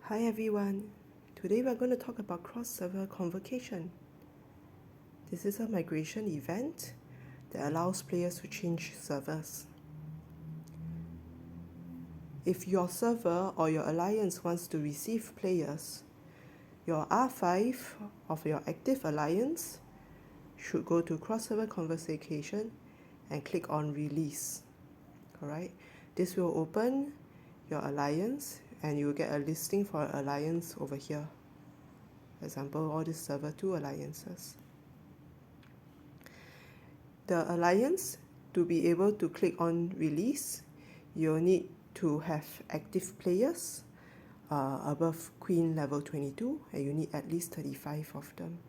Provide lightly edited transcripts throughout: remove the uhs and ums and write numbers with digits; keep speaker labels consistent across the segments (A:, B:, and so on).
A: Hi everyone, today we're going to talk about cross-server convocation. This is a migration event that allows players to change servers. If your server or your alliance wants to receive players, your R5 of your active alliance should go to cross-server convocation and click on release. Alright, this will open your alliance and you will get a listing for alliance over here. For example, all these server 2 alliances. The alliance, to be able to click on release, you'll need to have active players above Queen level 22, and you need at least 35 of them.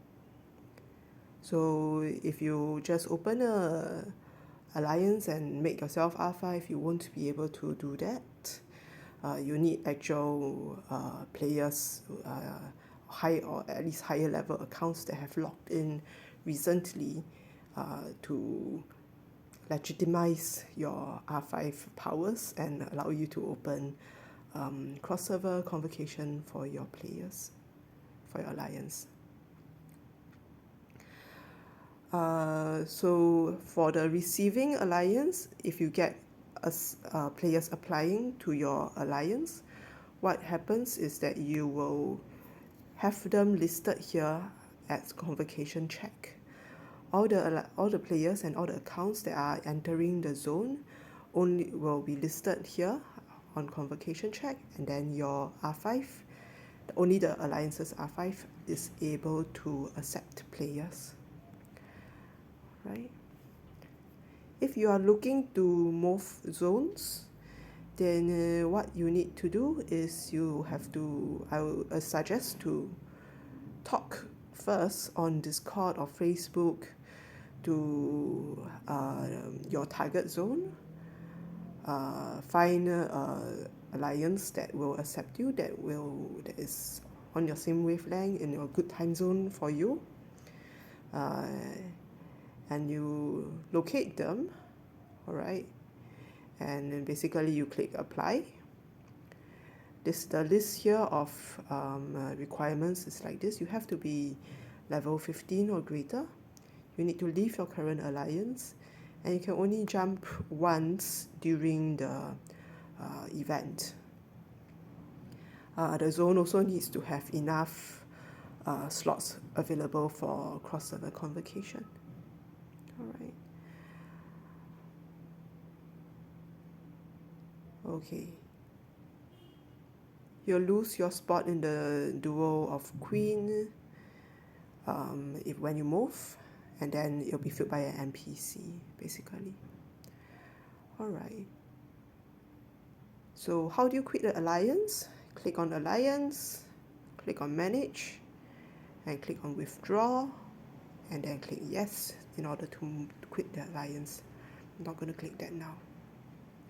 A: So if you just open a alliance and make yourself R5, you won't be able to do that. You need actual players, high or at least higher level accounts that have logged in recently to legitimize your R5 powers and allow you to open cross-server convocation for your players, for your alliance. So for the receiving alliance, if you get players applying to your alliance, what happens is that you will have them listed here as convocation check. All the players and all the accounts that are entering the zone only will be listed here on convocation check, and then your R5, only the alliances R5 is able to accept players. Right? If you are looking to move zones, then what you need to do is I will suggest to talk first on Discord or Facebook to your target zone, find alliance that will accept you, that is on your same wavelength, in your good time zone for you, and you locate them, all right, and then basically you click apply. The list here of requirements is like this. You have to be level 15 or greater. You need to leave your current alliance, and you can only jump once during the event. The zone also needs to have enough slots available for cross-server convocation. All right. Okay. You'll lose your spot in the duo of Queen when you move, and then it'll be filled by an NPC, basically. All right. So how do you quit the alliance? Click on alliance, click on manage, and click on withdraw, and then click yes in order to quit the alliance. I'm not going to click that now.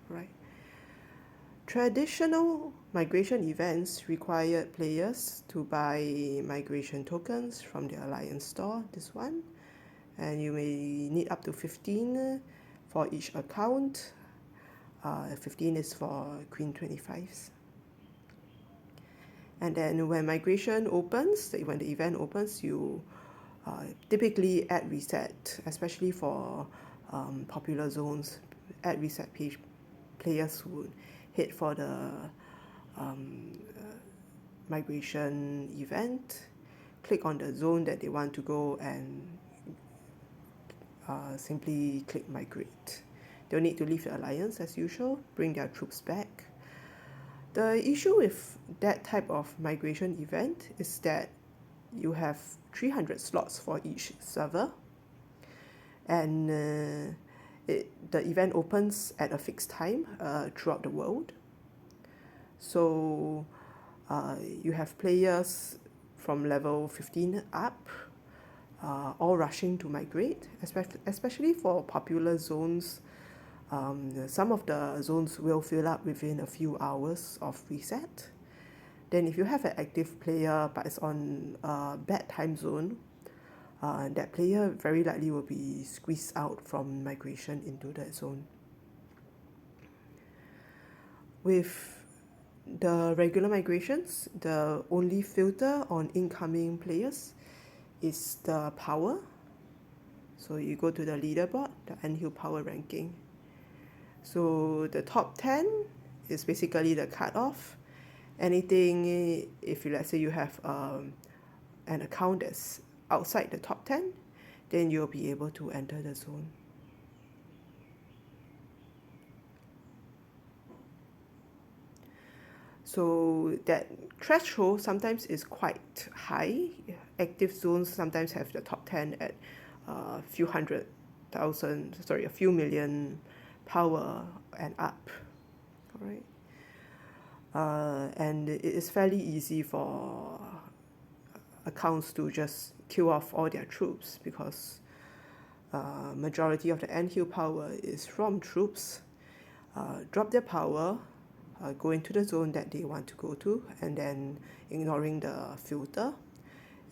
A: Right. Traditional migration events require players to buy migration tokens from the alliance store, this one, and you may need up to 15 for each account. 15 is for Queen 25s. And then when migration opens, when the event opens, you typically add reset, especially for popular zones. Add reset page players would hit for the migration event, click on the zone that they want to go, and simply click migrate. They'll need to leave the alliance as usual, bring their troops back. The issue with that type of migration event is that you have 300 slots for each server, and the event opens at a fixed time throughout the world. So you have players from level 15 up, all rushing to migrate, especially for popular zones. Some of the zones will fill up within a few hours of reset. Then if you have an active player but it's on a bad time zone, that player very likely will be squeezed out from migration into that zone. With the regular migrations, the only filter on incoming players is the power. So you go to the leaderboard, the Anthill power ranking. So the top 10 is basically the cutoff. Anything, if you, let's say you have an account that's outside the top 10, then you'll be able to enter the zone. So that threshold sometimes is quite high. Active zones sometimes have the top 10 at a few a few million power and up. All right. And it is fairly easy for accounts to just kill off all their troops because majority of the Anthill power is from troops. Drop their power, go into the zone that they want to go to, and then ignoring the filter,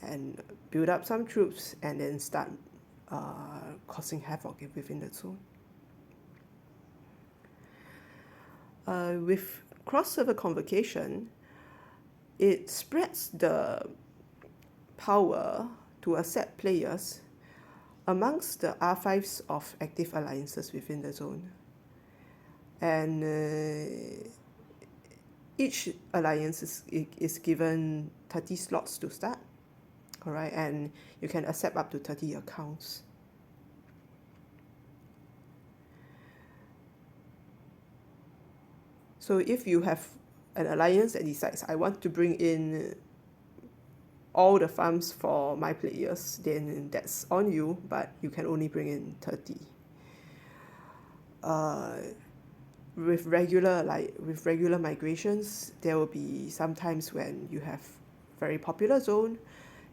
A: and build up some troops, and then start causing havoc within the zone. With cross-server convocation, it spreads the power to accept players amongst the R5s of active alliances within the zone. And each alliance is given 30 slots to start, all right, and you can accept up to 30 accounts. So if you have an alliance that decides, I want to bring in all the farms for my players, then that's on you, but you can only bring in 30. With regular migrations, there will be sometimes when you have very popular zone,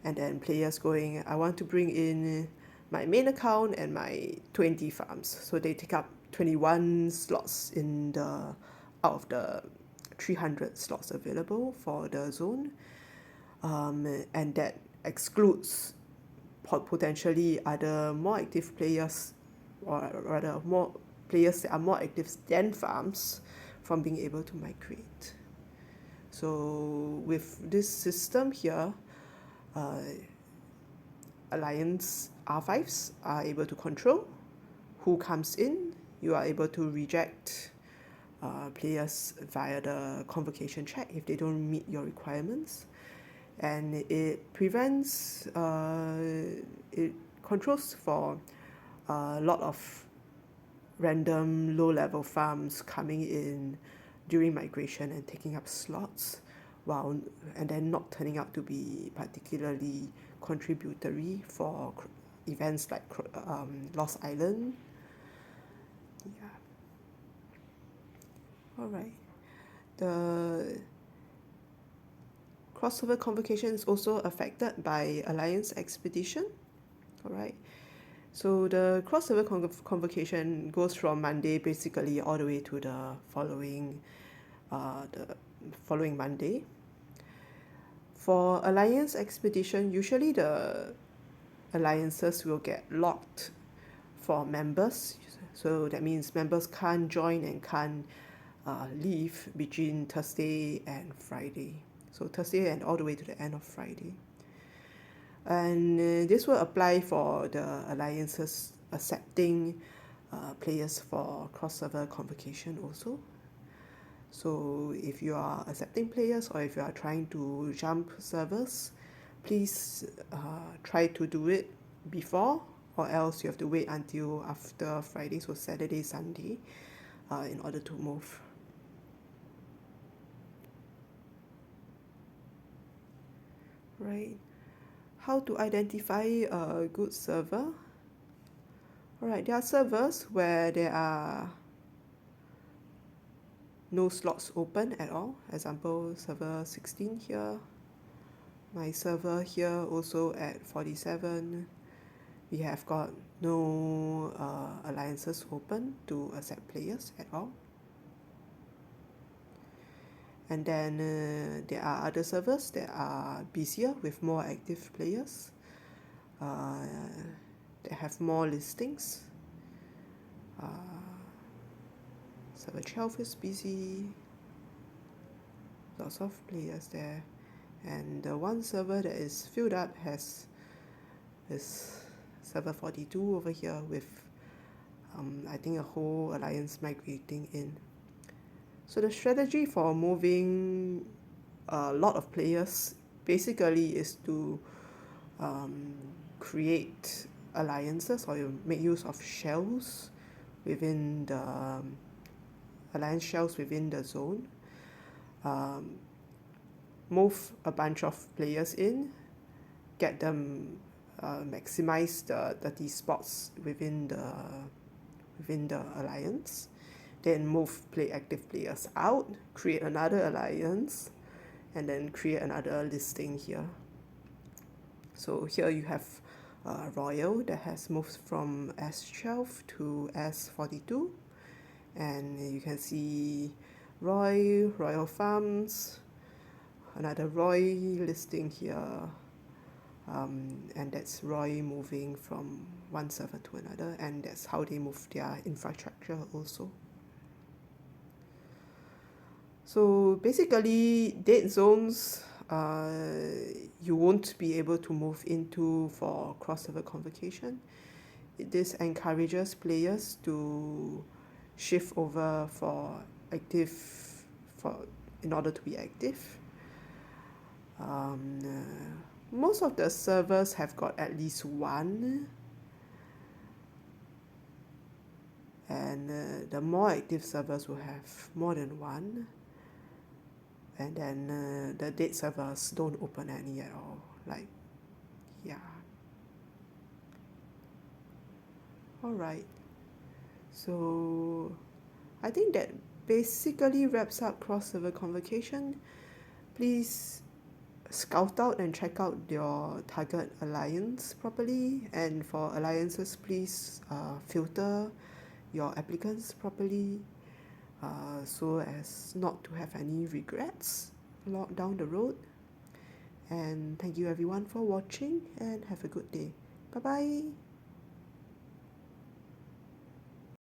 A: and then players going, I want to bring in my main account and my 20 farms. So they take up 21 slots out of the 300 slots available for the zone, and that excludes potentially other more active players, or rather more players that are more active than farms, from being able to migrate. So with this system here, alliance R5s are able to control who comes in. You are able to reject players via the convocation check if they don't meet your requirements, and it prevents, it controls for a lot of random low-level farms coming in during migration and taking up slots, and then not turning out to be particularly contributory for events like Lost Island. Yeah. All right. The crossover convocation is also affected by Alliance Expedition. All right. So the crossover convocation goes from Monday basically all the way to the following Monday. For Alliance Expedition, usually the alliances will get locked for members. So that means members can't join and can't leave between Thursday and Friday. So Thursday and all the way to the end of Friday. And this will apply for the alliances accepting players for cross-server convocation also. So if you are accepting players, or if you are trying to jump servers, please try to do it before, or else you have to wait until after Friday, so Saturday, Sunday, in order to move. Right. How to identify a good server? All right, there are servers where there are no slots open at all. Example, server 16 here. My server here also at 47. We have got no alliances open to accept players at all. And then there are other servers that are busier with more active players, that have more listings. Server 12 is busy. lots of players there. And the one server that is filled up has this server 42 over here with I think a whole alliance migrating in. So the strategy for moving a lot of players basically is to create alliances, or you make use of shells within the alliance shells within the zone. Move a bunch of players in, get them maximize the 30 spots within the alliance, then move active players out, create another alliance, and then create another listing here. So here you have Royal that has moved from S12 to S42, and you can see Royal Farms, another Roy listing here, and that's Roy moving from one server to another, and that's how they move their infrastructure also. So basically, dead zones you won't be able to move into for cross-server convocation. This encourages players to shift over in order to be active. Most of the servers have got at least one, and the more active servers will have more than one, and then the dead servers don't open any at all. Like, yeah. Alright, so I think that basically wraps up cross-server convocation. Please scout out and check out your target alliance properly, and for alliances, please filter your applicants properly so as not to have any regrets down the road. And thank you everyone for watching, and have a good day. Bye bye.